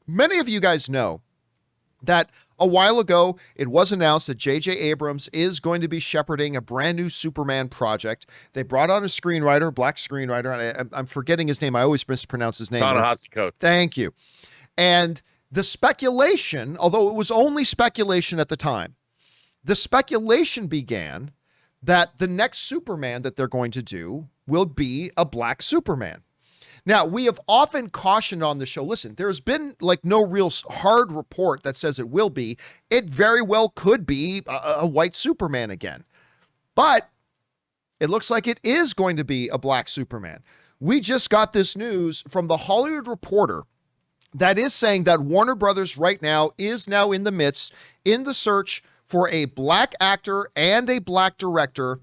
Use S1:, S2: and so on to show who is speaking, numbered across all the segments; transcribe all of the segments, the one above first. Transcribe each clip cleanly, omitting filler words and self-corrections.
S1: Many of you guys know that a while ago, it was announced that J.J. Abrams is going to be shepherding a brand new Superman project. They brought on a screenwriter, a black screenwriter, and I'm forgetting his name. I always mispronounce his name.
S2: Ta-Nehisi Coates.
S1: Thank you. And the speculation, although it was only speculation at the time, the speculation began that the next Superman that they're going to do will be a black Superman. Now, we have often cautioned on the show, listen, there's been like no real hard report that says it will be. It very well could be a white Superman again. But it looks like it is going to be a black Superman. We just got this news from the Hollywood Reporter that is saying that Warner Brothers right now is now in the midst, in the search for a black actor and a black director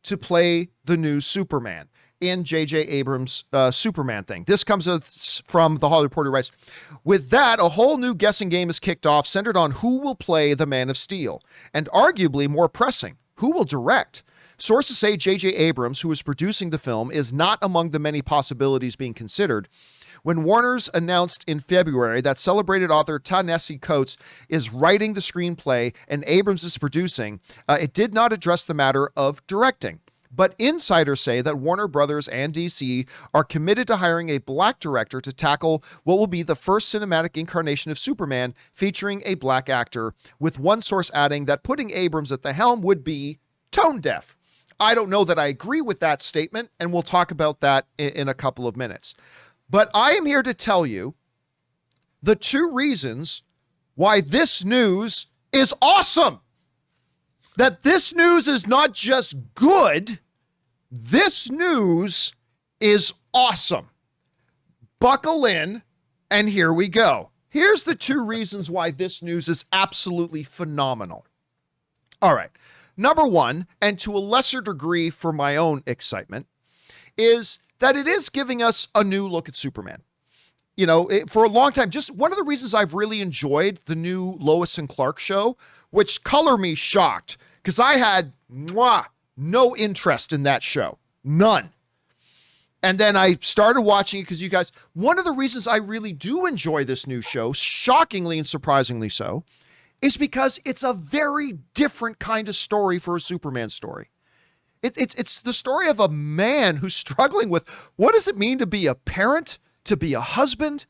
S1: to play the new Superman in J.J. Abrams' Superman thing. This comes from the Hollywood Reporter writes, with that, a whole new guessing game is kicked off centered on who will play the Man of Steel, and arguably more pressing, who will direct. Sources say J.J. Abrams, who is producing the film, is not among the many possibilities being considered. When Warner's announced in February that celebrated author Ta-Nehisi Coates is writing the screenplay and Abrams is producing, it did not address the matter of directing. But insiders say that Warner Brothers and DC are committed to hiring a black director to tackle what will be the first cinematic incarnation of Superman featuring a black actor, with one source adding that putting Abrams at the helm would be tone deaf. I don't know that I agree with that statement, and we'll talk about that in a couple of minutes. But I am here to tell you the two reasons why this news is awesome. That this news is not just good, this news is awesome. Buckle in, and here we go. Here's the two reasons why this news is absolutely phenomenal. All right. Number one, and to a lesser degree for my own excitement, is that it is giving us a new look at Superman. You know, for a long time, just one of the reasons I've really enjoyed the new Lois and Clark show, which color me shocked, because I had no interest in that show. None. And then I started watching it because you guys, one of the reasons I really do enjoy this new show, shockingly and surprisingly so, is because it's a very different kind of story for a Superman story. It's the story of a man who's struggling with what does it mean to be a parent, to be a husband,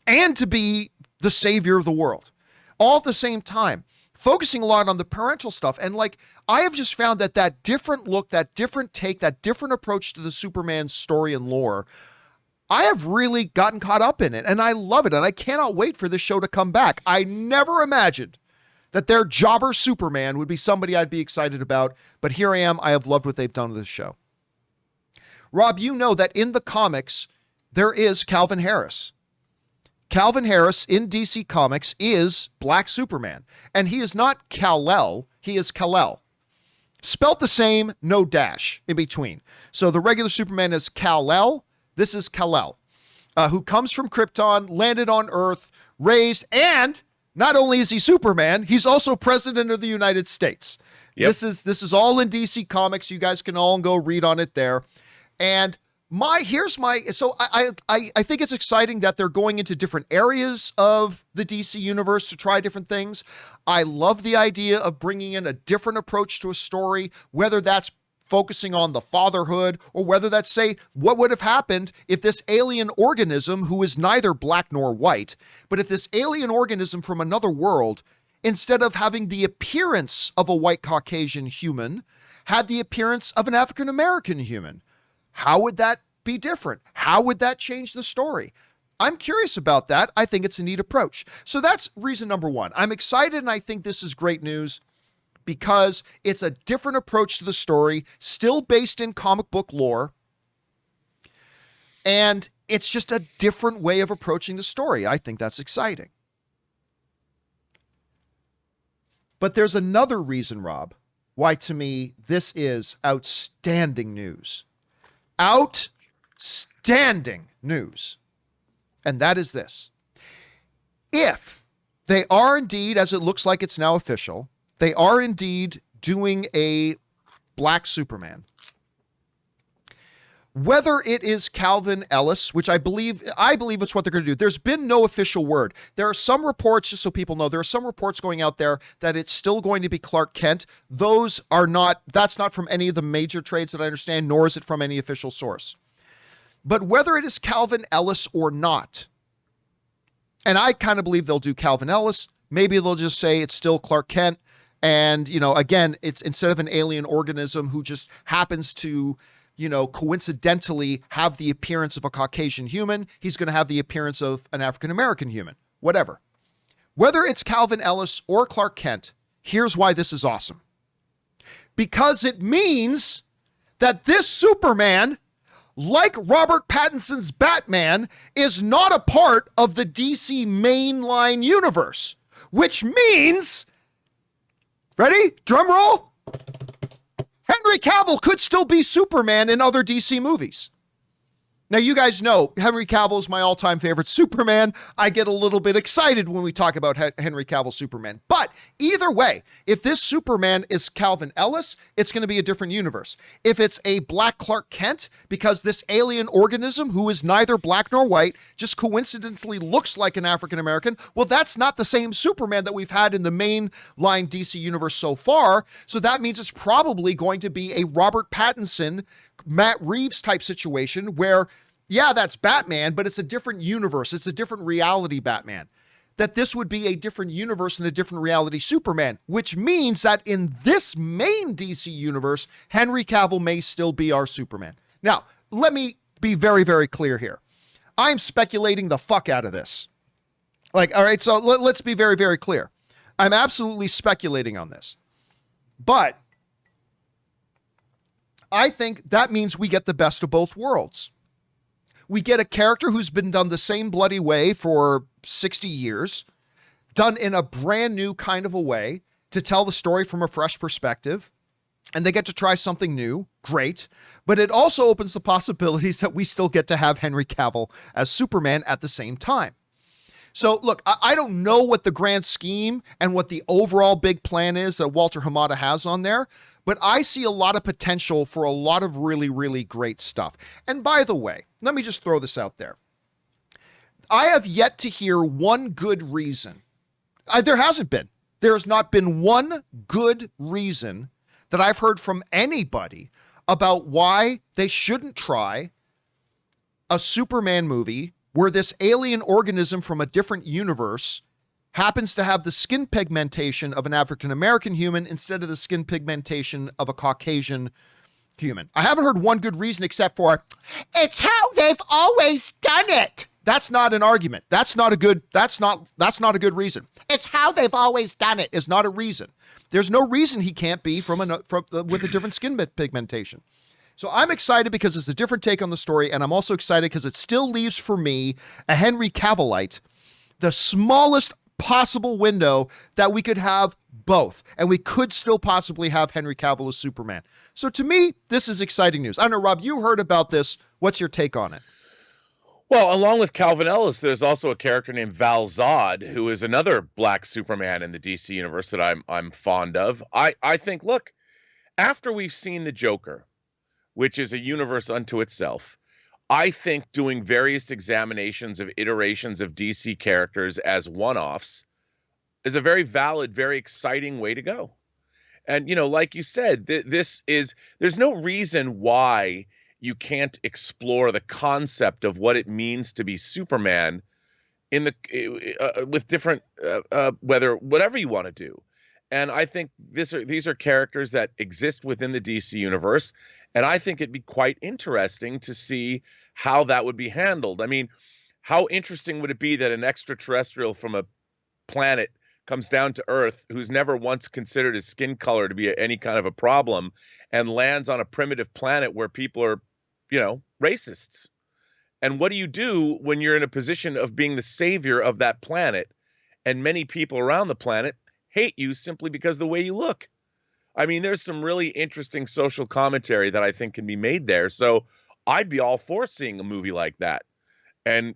S1: and to be the savior of the world, all at the same time, focusing a lot on the parental stuff. And like, I have just found that different look, that different take, that different approach to the Superman story and lore, I have really gotten caught up in it, and I love it, and I cannot wait for this show to come back. I never imagined that their jobber Superman would be somebody I'd be excited about, but here I am. I have loved what they've done with this show. Rob, you know that in the comics, there is Calvin Harris. Calvin Harris in DC Comics is Black Superman, and he is not Kal-El, he is Kal-El. Spelt the same, no dash in between. So the regular Superman is Kal-El, this is Kal-El, who comes from Krypton, landed on Earth, raised, and not only is he Superman, he's also President of the United States. Yep. This is all in DC Comics. You guys can all go read on it there. And so I think it's exciting that they're going into different areas of the DC universe to try different things. I love the idea of bringing in a different approach to a story, whether that's focusing on the fatherhood, or whether that's, say, what would have happened if this alien organism, who is neither black nor white, but if this alien organism from another world, instead of having the appearance of a white Caucasian human, had the appearance of an African American human. How would that be different? How would that change the story? I'm curious about that. I think it's a neat approach. So that's reason number one. I'm excited, and I think this is great news, because it's a different approach to the story, still based in comic book lore. And it's just a different way of approaching the story. I think that's exciting. But there's another reason, Rob, why to me this is outstanding news. Outstanding news. And that is this. If they are indeed, as it looks like it's now official, they are indeed doing a Black Superman, Whether it is Calvin Ellis, which I believe it's what they're going to do. There's been no official word. There are some reports, just so people know, there are some reports going out there that it's still going to be Clark Kent. That's not from any of the major trades that I understand, nor is it from any official source. But whether it is Calvin Ellis or not, and I kind of believe they'll do Calvin Ellis, maybe they'll just say it's still Clark Kent. And, again, it's instead of an alien organism who just happens to, coincidentally have the appearance of a Caucasian human, he's going to have the appearance of an African-American human, whatever. Whether it's Calvin Ellis or Clark Kent, here's why this is awesome. Because it means that this Superman, like Robert Pattinson's Batman, is not a part of the DC mainline universe, which means, ready? Drum roll. Henry Cavill could still be Superman in other DC movies. Now, you guys know Henry Cavill is my all-time favorite Superman. I get a little bit excited when we talk about Henry Cavill Superman. But either way, if this Superman is Calvin Ellis, it's going to be a different universe. If it's a black Clark Kent, because this alien organism who is neither black nor white just coincidentally looks like an African-American, well, that's not the same Superman that we've had in the mainline DC universe so far. So that means it's probably going to be a Robert Pattinson, Matt Reeves type situation where, yeah, that's Batman, but it's a different universe. It's a different reality Batman. That this would be a different universe and a different reality Superman, which means that in this main DC universe, Henry Cavill may still be our Superman. Now, let me be very, very clear here. I'm speculating the fuck out of this. All right, so let's be very, very clear. I'm absolutely speculating on this. But I think that means we get the best of both worlds. We get a character who's been done the same bloody way for 60 years, done in a brand new kind of a way to tell the story from a fresh perspective, and they get to try something new. Great. But it also opens the possibilities that we still get to have Henry Cavill as Superman at the same time. So look, I don't know what the grand scheme and what the overall big plan is that Walter Hamada has on there, but I see a lot of potential for a lot of really, really great stuff. And by the way, let me just throw this out there. I have yet to hear one good reason. There hasn't been. There's not been one good reason that I've heard from anybody about why they shouldn't try a Superman movie where this alien organism from a different universe happens to have the skin pigmentation of an African-American human instead of the skin pigmentation of a Caucasian human. I haven't heard one good reason except for, it's how they've always done it. That's not an argument. That's not a good reason. It's how they've always done it is not a reason. There's no reason he can't be with a different skin pigmentation. So I'm excited because it's a different take on the story, and I'm also excited because it still leaves for me a Henry Cavillite, the smallest possible window that we could have both, and we could still possibly have Henry Cavill as Superman. So to me, this is exciting news. I don't know, Rob, you heard about this. What's your take on it?
S2: Well, along with Calvin Ellis, there's also a character named Val Zod, who is another black Superman in the DC universe that I'm fond of. I think, look, after we've seen the Joker, which is a universe unto itself, I think doing various examinations of iterations of DC characters as one-offs is a very valid, very exciting way to go. And, like you said, there's no reason why you can't explore the concept of what it means to be Superman with different, whatever you want to do. And I think these are characters that exist within the DC universe. And I think it'd be quite interesting to see how that would be handled. I mean, how interesting would it be that an extraterrestrial from a planet comes down to Earth who's never once considered his skin color to be any kind of a problem and lands on a primitive planet where people are, racists? And what do you do when you're in a position of being the savior of that planet and many people around the planet hate you simply because of the way you look? I mean, there's some really interesting social commentary that I think can be made there. So I'd be all for seeing a movie like that. And,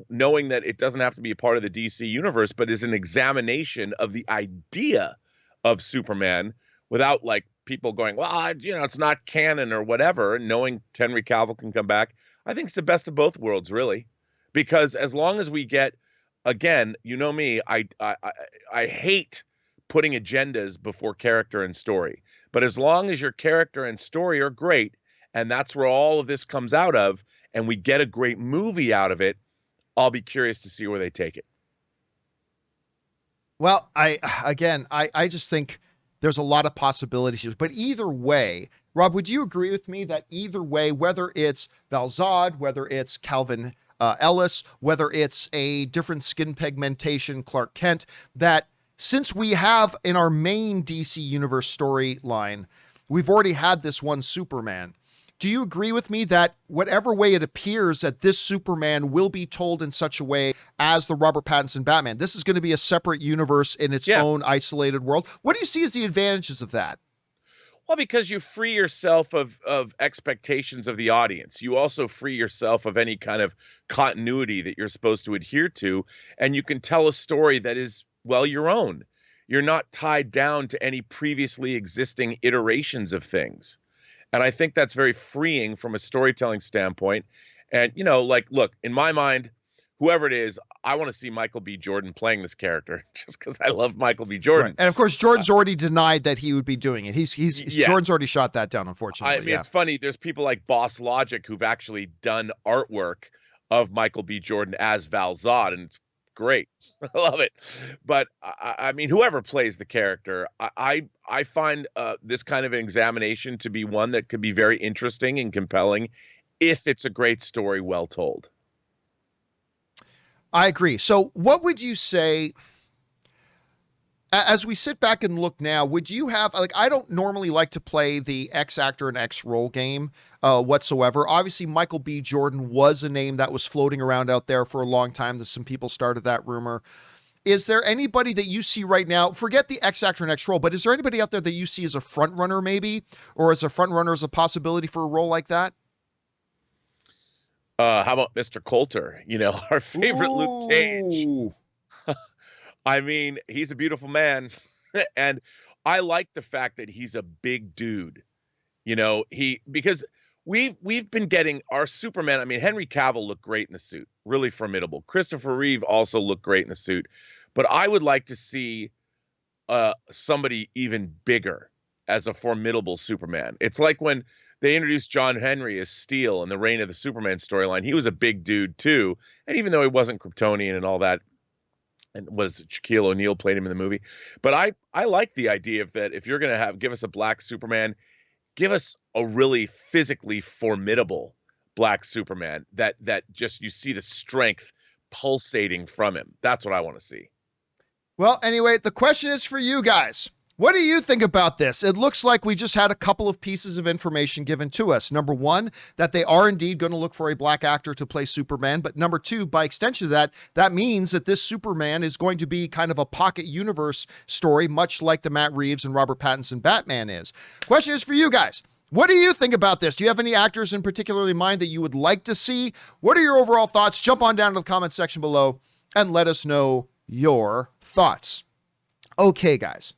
S2: knowing that it doesn't have to be a part of the DC universe, but is an examination of the idea of Superman without people going, well, it's not canon or whatever, and knowing Henry Cavill can come back, I think it's the best of both worlds, really. Because as long as we get, again, you know me, I hate putting agendas before character and story. But as long as your character and story are great, and that's where all of this comes out of, and we get a great movie out of it, I'll be curious to see where they take it.
S1: Well, I just think there's a lot of possibilities here. But either way, Rob, would you agree with me that either way, whether it's Val-Zod, whether it's Calvin Ellis, whether it's a different skin pigmentation Clark Kent, that since we have in our main DC Universe storyline, we've already had this one Superman. Do you agree with me that whatever way it appears that this Superman will be told in such a way as the Robert Pattinson Batman, this is going to be a separate universe in its own isolated world? What do you see as the advantages of that?
S2: Well, because you free yourself of expectations of the audience. You also free yourself of any kind of continuity that you're supposed to adhere to, and you can tell a story that is, well, your own. You're not tied down to any previously existing iterations of things. And I think that's very freeing from a storytelling standpoint. And, look, in my mind, whoever it is, I want to see Michael B. Jordan playing this character just because I love Michael B. Jordan.
S1: Right. And of course, Jordan's already denied that he would be doing it. Jordan's already shot that down, unfortunately.
S2: I mean, it's funny. There's people like Boss Logic who've actually done artwork of Michael B. Jordan as Val-Zod, and it's great. I love it. But I mean, whoever plays the character, I find this kind of an examination to be one that could be very interesting and compelling if it's a great story well told.
S1: I agree. So what would you say, as we sit back and look now, would you have, I don't normally like to play the X actor and X role game whatsoever. Obviously, Michael B. Jordan was a name that was floating around out there for a long time. That some people started that rumor. Is there anybody that you see right now, forget the X actor and X role, but is there anybody out there that you see as a front runner maybe, or as a front runner as a possibility for a role like that?
S2: How about Mr. Coulter? Our favorite Luke Cage. I mean, he's a beautiful man. And I like the fact that he's a big dude. Because we've been getting our Superman. I mean, Henry Cavill looked great in the suit, really formidable. Christopher Reeve also looked great in the suit. But I would like to see somebody even bigger as a formidable Superman. It's like when they introduced John Henry as Steel in the Reign of the Superman storyline. He was a big dude too. And even though he wasn't Kryptonian and all that, and Shaquille O'Neal played him in the movie. But I like the idea of that. If you're going to give us a black Superman, give us a really physically formidable black Superman that just, you see the strength pulsating from him. That's what I want to see.
S1: Well, anyway, the question is for you guys. What do you think about this? It looks like we just had a couple of pieces of information given to us. Number one, that they are indeed going to look for a black actor to play Superman. But number two, by extension of that, that means that this Superman is going to be kind of a pocket universe story, much like the Matt Reeves and Robert Pattinson Batman is. Question is for you guys. What do you think about this? Do you have any actors in particular in mind that you would like to see? What are your overall thoughts? Jump on down to the comment section below and let us know your thoughts. Okay, guys.